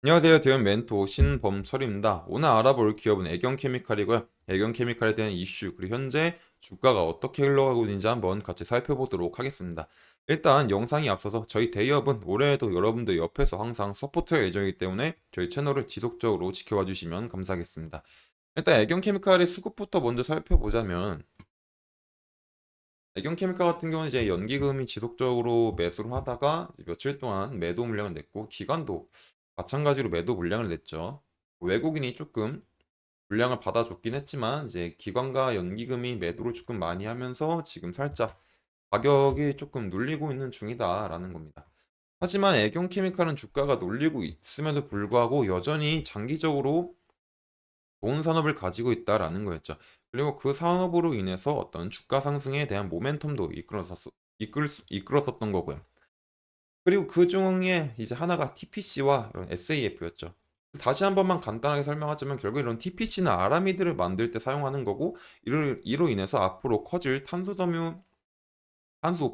안녕하세요. 대형 멘토 신범철입니다. 오늘 알아볼 기업은 애경케미칼이고요. 애경케미칼에 대한 이슈, 그리고 현재 주가가 어떻게 흘러가고 있는지 한번 같이 살펴보도록 하겠습니다. 일단 영상이 앞서서 저희 대기업은 올해에도 여러분들 옆에서 항상 서포트할 예정이기 때문에 저희 채널을 지속적으로 지켜봐 주시면 감사하겠습니다. 일단 애경케미칼의 수급부터 먼저 살펴보자면, 애경케미칼 같은 경우는 이제 연기금이 지속적으로 매수를 하다가 이제 며칠 동안 매도 물량을 냈고, 기관도 마찬가지로 매도 물량을 냈죠. 외국인이 조금 물량을 받아줬긴 했지만 이제 기관과 연기금이 매도를 조금 많이 하면서 지금 살짝 가격이 조금 눌리고 있는 중이다라는 겁니다. 하지만 애경케미칼은 주가가 눌리고 있음에도 불구하고 여전히 장기적으로 좋은 산업을 가지고 있다라는 거였죠. 그리고 그 산업으로 인해서 어떤 주가 상승에 대한 모멘텀도 이끌었었던 거고요. 그리고 그 중에 이제 하나가 TPC와 이런 SAF였죠. 다시 한 번만 간단하게 설명하자면 결국 이런 TPC는 아라미드를 만들 때 사용하는 거고, 이로 인해서 앞으로 커질 탄소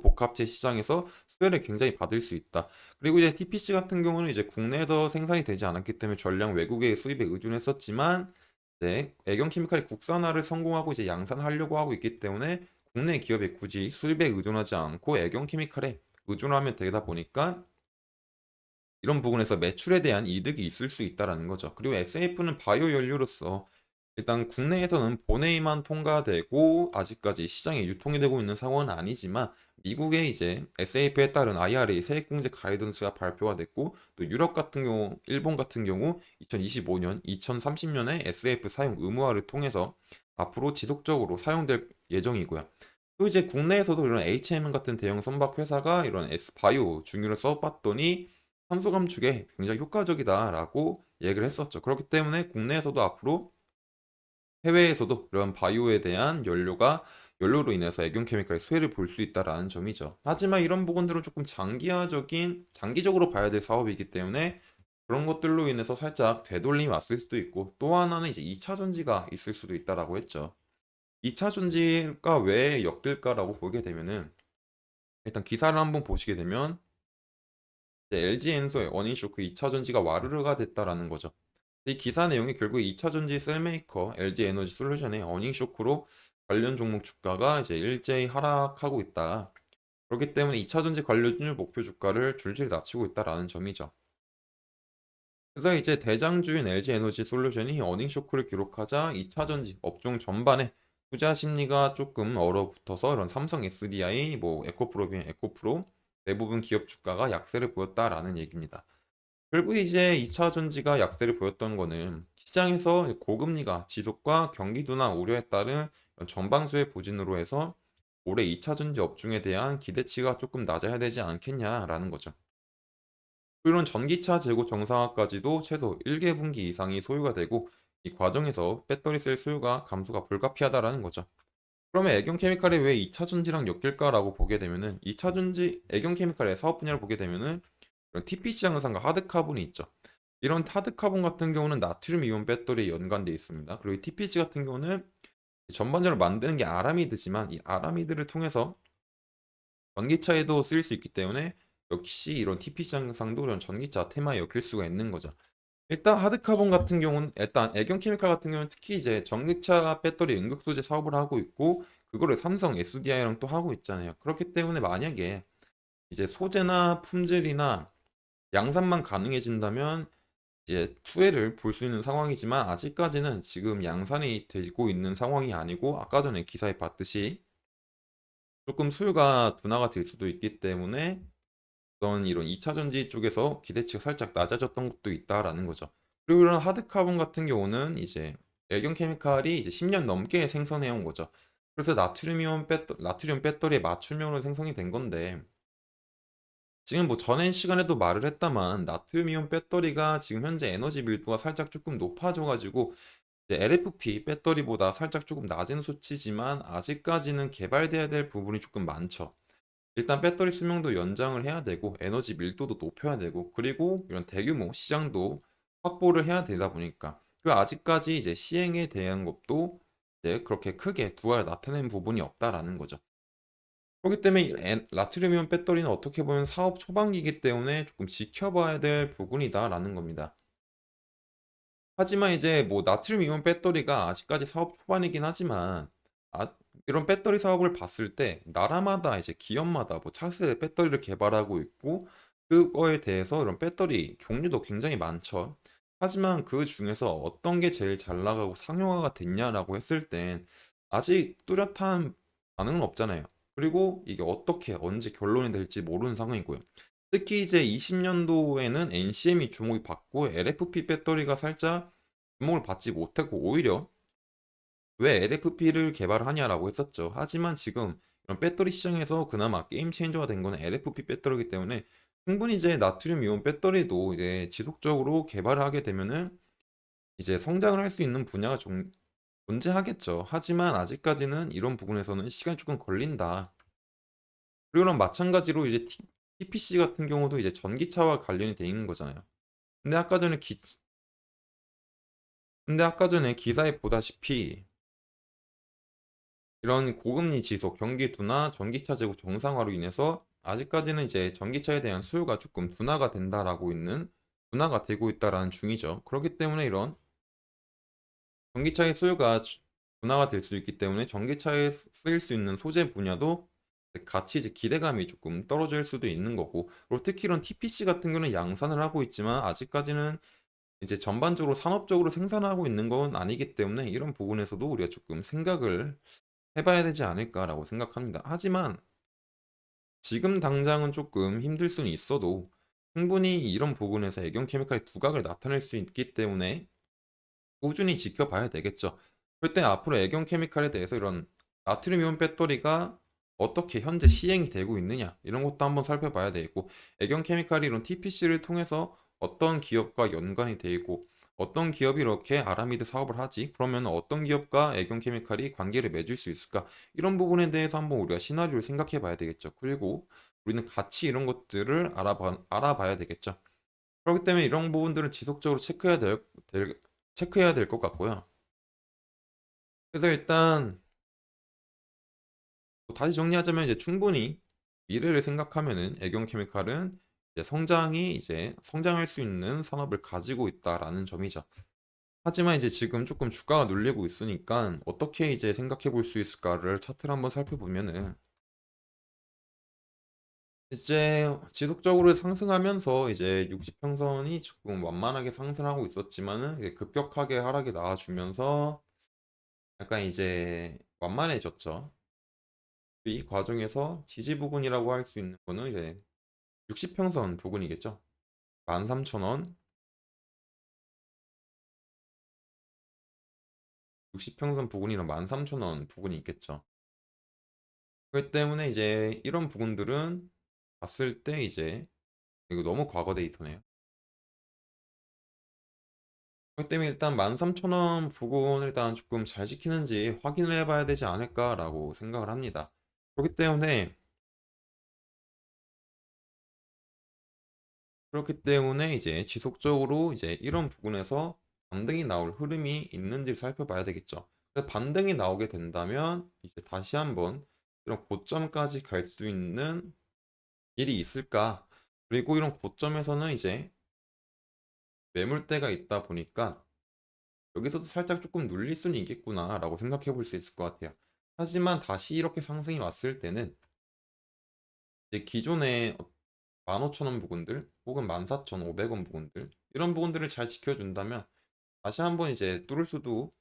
복합체 시장에서 수혜를 굉장히 받을 수 있다. 그리고 이제 TPC 같은 경우는 이제 국내에서 생산이 되지 않았기 때문에 전량 외국의 수입에 의존했었지만, 네, 애경케미칼이 국산화를 성공하고 이제 양산하려고 하고 있기 때문에 국내 기업이 굳이 수입에 의존하지 않고 애경케미칼에 의존하면 되다 보니까 이런 부분에서 매출에 대한 이득이 있을 수 있다라는 거죠. 그리고 SAF는 바이오 연료로서 일단 국내에서는 본회의만 통과되고 아직까지 시장에 유통이 되고 있는 상황은 아니지만, 미국의 이제 SAF에 따른 IRA 세액공제 가이던스가 발표가 됐고, 또 유럽 같은 경우, 일본 같은 경우 2025년, 2030년에 SF 사용 의무화를 통해서 앞으로 지속적으로 사용될 예정이고요. 또 이제 국내에서도 이런 HM 같은 대형 선박 회사가 이런 S바이오 중유를 써봤더니 탄소 감축에 굉장히 효과적이다라고 얘기를 했었죠. 그렇기 때문에 국내에서도 앞으로 해외에서도 이런 바이오에 대한 연료로 인해서 애경케미칼의 수혜를 볼 수 있다라는 점이죠. 하지만 이런 부분들은 조금 장기적으로 봐야 될 사업이기 때문에 그런 것들로 인해서 살짝 되돌림이 왔을 수도 있고, 또 하나는 이제 2차 전지가 있을 수도 있다라고 했죠. 2차 전지가 왜 엮일까라고 보게 되면은, 일단 기사를 한번 보시게 되면 LG엔소의 어닝쇼크 2차 전지가 와르르가 됐다라는 거죠. 이 기사 내용이 결국 2차 전지 셀메이커 LG 에너지 솔루션의 어닝쇼크로 관련 종목 주가가 이제 일제히 하락하고 있다. 그렇기 때문에 2차 전지 관련주 목표 주가를 줄줄이 낮추고 있다라는 점이죠. 그래서 이제 대장주인 LG 에너지 솔루션이 어닝쇼크를 기록하자 2차 전지 업종 전반에 투자 심리가 조금 얼어붙어서 이런 삼성 SDI, 뭐 에코프로빈, 에코프로 대부분 기업 주가가 약세를 보였다라는 얘기입니다. 결국 이제 2차 전지가 약세를 보였던 거는 시장에서 고금리가 지속과 경기 둔화 우려에 따른 전방수의 부진으로 해서 올해 2차 전지 업종에 대한 기대치가 조금 낮아야 되지 않겠냐라는 거죠. 이런 전기차 재고 정상화까지도 최소 1개분기 이상이 소요가 되고, 이 과정에서 배터리 셀 소요가 감소가 불가피하다라는 거죠. 그러면 애경케미칼이 왜 2차 전지랑 엮일까라고 보게 되면은, 2차 전지 애경케미칼의 사업 분야를 보게 되면은 이런 TPC 양산과 하드카본이 있죠. 이런 하드카본 같은 경우는 나트륨 이온 배터리에 연관되어 있습니다. 그리고 이 TPC 같은 경우는 전반적으로 만드는 게 아라미드지만, 이 아라미드를 통해서 전기차에도 쓰일 수 있기 때문에 역시 이런 TPC 양상도 이런 전기차 테마에 엮일 수가 있는 거죠. 일단 하드카본 같은 경우는, 일단 애경케미칼 같은 경우는 특히 이제 전기차 배터리 응급소재 사업을 하고 있고, 그거를 삼성 SDI랑 또 하고 있잖아요. 그렇기 때문에 만약에 이제 소재나 품질이나 양산만 가능해진다면 이제 투해를 볼 수 있는 상황이지만, 아직까지는 지금 양산이 되고 있는 상황이 아니고, 아까 전에 기사에 봤듯이 조금 수요가 둔화가 될 수도 있기 때문에 어떤 이런 2차 전지 쪽에서 기대치가 살짝 낮아졌던 것도 있다라는 거죠. 그리고 이런 하드카본 같은 경우는 이제 애경 케미칼이 이제 10년 넘게 생산해 온 거죠. 그래서 나트륨 배터리의 맞춤형으로 생성이 된 건데, 지금 뭐 전엔 시간에도 말을 했다만 나트륨이온 배터리가 지금 현재 에너지 밀도가 살짝 조금 높아져가지고 이제 LFP 배터리보다 살짝 조금 낮은 수치지만 아직까지는 개발돼야 될 부분이 조금 많죠. 일단 배터리 수명도 연장을 해야 되고 에너지 밀도도 높여야 되고, 그리고 이런 대규모 시장도 확보를 해야 되다 보니까, 그리고 아직까지 이제 시행에 대한 것도 이제 그렇게 크게 두알 나타낸 부분이 없다라는 거죠. 그렇기 때문에 라트륨이온 배터리는 어떻게 보면 사업 초반기이기 때문에 조금 지켜봐야 될 부분이다라는 겁니다. 하지만 이제 뭐 나트륨 이온 배터리가 아직까지 사업 초반이긴 하지만 이런 배터리 사업을 봤을 때 나라마다 이제 기업마다 뭐 차세대 배터리를 개발하고 있고 그거에 대해서 이런 배터리 종류도 굉장히 많죠. 하지만 그 중에서 어떤 게 제일 잘 나가고 상용화가 됐냐라고 했을 땐 아직 뚜렷한 반응은 없잖아요. 그리고 이게 어떻게 언제 결론이 될지 모르는 상황이고요. 특히 이제 20년도에는 NCM이 주목이 받고 LFP 배터리가 살짝 주목을 받지 못했고 오히려 왜 LFP를 개발하냐라고 했었죠. 하지만 지금 이런 배터리 시장에서 그나마 게임 체인저가 된 거는 LFP 배터리이기 때문에 충분히 이제 나트륨 이온 배터리도 이제 지속적으로 개발을 하게 되면은 이제 성장을 할 수 있는 분야가 존재하겠죠. 하지만 아직까지는 이런 부분에서는 시간이 조금 걸린다. 그리고 마찬가지로 이제 TPC 같은 경우도 이제 전기차와 관련이 돼 있는 거잖아요. 근데 아까 전에 기사에 보다시피 이런 고금리 지속, 경기 둔화, 전기차 재고 정상화로 인해서 아직까지는 이제 전기차에 대한 수요가 조금 둔화가 되고 있다라는 중이죠. 그렇기 때문에 이런 전기차의 수요가 둔화가 될 수 있기 때문에 전기차에 쓰일 수 있는 소재 분야도 같이 이제 기대감이 조금 떨어질 수도 있는 거고, 그리고 특히 이런 TPC 같은 경우는 양산을 하고 있지만 아직까지는 이제 전반적으로 산업적으로 생산하고 있는 건 아니기 때문에 이런 부분에서도 우리가 조금 생각을 해봐야 되지 않을까라고 생각합니다. 하지만 지금 당장은 조금 힘들 수는 있어도 충분히 이런 부분에서 애경 케미칼의 두각을 나타낼 수 있기 때문에 꾸준히 지켜봐야 되겠죠. 그때 앞으로 애경 케미칼에 대해서 이런 나트륨 이온 배터리가 어떻게 현재 시행이 되고 있느냐 이런 것도 한번 살펴봐야 되고, 애경 케미칼이 이런 TPC를 통해서 어떤 기업과 연관이 되어 있고 어떤 기업이 이렇게 아라미드 사업을 하지, 그러면 어떤 기업과 애경 케미칼이 관계를 맺을 수 있을까, 이런 부분에 대해서 한번 우리가 시나리오를 생각해 봐야 되겠죠. 그리고 우리는 같이 이런 것들을 알아봐야 되겠죠. 그렇기 때문에 이런 부분들을 지속적으로 체크해야 될 것 같고요. 그래서 일단 뭐 다시 정리하자면 이제 충분히 미래를 생각하면은 애경 케미칼은 이제 성장할 수 있는 산업을 가지고 있다라는 점이죠. 하지만 이제 지금 조금 주가가 눌리고 있으니까 어떻게 이제 생각해 볼 수 있을까를 차트를 한번 살펴보면은 이제 지속적으로 상승하면서 이제 60평선이 조금 완만하게 상승하고 있었지만은 이게 급격하게 하락이 나와주면서 약간 이제 완만해졌죠. 이 과정에서 지지 부분이라고 할 수 있는 거는 이제 60평선 부분이겠죠. 13,000원, 60평선 부분이랑 13,000원 부분이 있겠죠. 그렇기 때문에 이제 이런 부분들은 봤을 때 이제 이거 너무 과거 데이터네요. 그렇기 때문에 일단 13,000원 부분 일단 조금 잘 지키는지 확인을 해봐야 되지 않을까라고 생각을 합니다. 그렇기 때문에 이제 지속적으로 이제 이런 부분에서 반등이 나올 흐름이 있는지 살펴봐야 되겠죠. 그래서 반등이 나오게 된다면 이제 다시 한번 이런 고점까지 갈 수 있는 일이 있을까? 그리고 이런 고점에서는 이제 매물대가 있다 보니까 여기서도 살짝 조금 눌릴 수는 있겠구나라고 생각해 볼 수 있을 것 같아요. 하지만 다시 이렇게 상승이 왔을 때는 이제 기존의 15,000원 부근들 혹은 14,500원 부근들 이런 부분들을 잘 지켜준다면 다시 한번 이제 뚫을 수도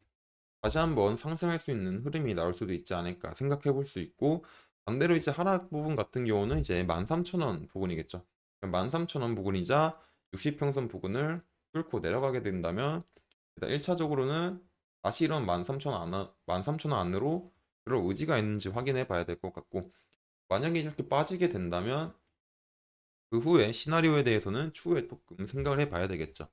다시 한번 상승할 수 있는 흐름이 나올 수도 있지 않을까 생각해 볼 수 있고, 반대로 이제 하락 부분 같은 경우는 이제 13,000원 부분이겠죠. 13,000원 부분이자 60평선 부분을 뚫고 내려가게 된다면 일단 1차적으로는 다시 이런 13,000원 안으로 들어올 의지가 있는지 확인해 봐야 될 것 같고, 만약에 이렇게 빠지게 된다면 그 후에 시나리오에 대해서는 추후에 조금 생각을 해 봐야 되겠죠.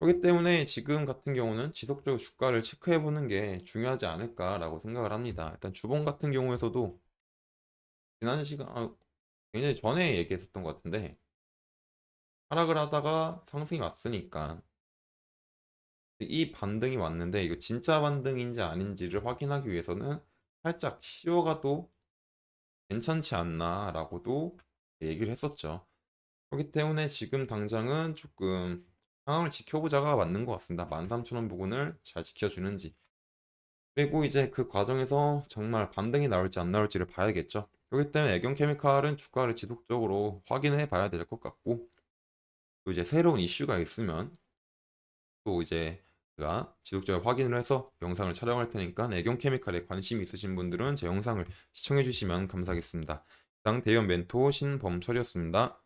그렇기 때문에 지금 같은 경우는 지속적으로 주가를 체크해 보는 게 중요하지 않을까라고 생각을 합니다. 일단 주봉 같은 경우에서도 지난 시간 굉장히 전에 얘기했었던 것 같은데 하락을 하다가 상승이 왔으니까 이 반등이 왔는데 이거 진짜 반등인지 아닌지를 확인하기 위해서는 살짝 쉬어가도 괜찮지 않나라고도 얘기를 했었죠. 그렇기 때문에 지금 당장은 조금 상황을 지켜보자가 맞는 것 같습니다. 13,000원 부근을 잘 지켜주는지. 그리고 이제 그 과정에서 정말 반등이 나올지 안 나올지를 봐야겠죠. 그렇기 때문에 애경케미칼은 주가를 지속적으로 확인해 봐야 될 것 같고, 또 이제 새로운 이슈가 있으면 또 이제 제가 지속적으로 확인을 해서 영상을 촬영할 테니까 애경케미칼에 관심 있으신 분들은 제 영상을 시청해 주시면 감사하겠습니다. 이상 대형 멘토 신범철이었습니다.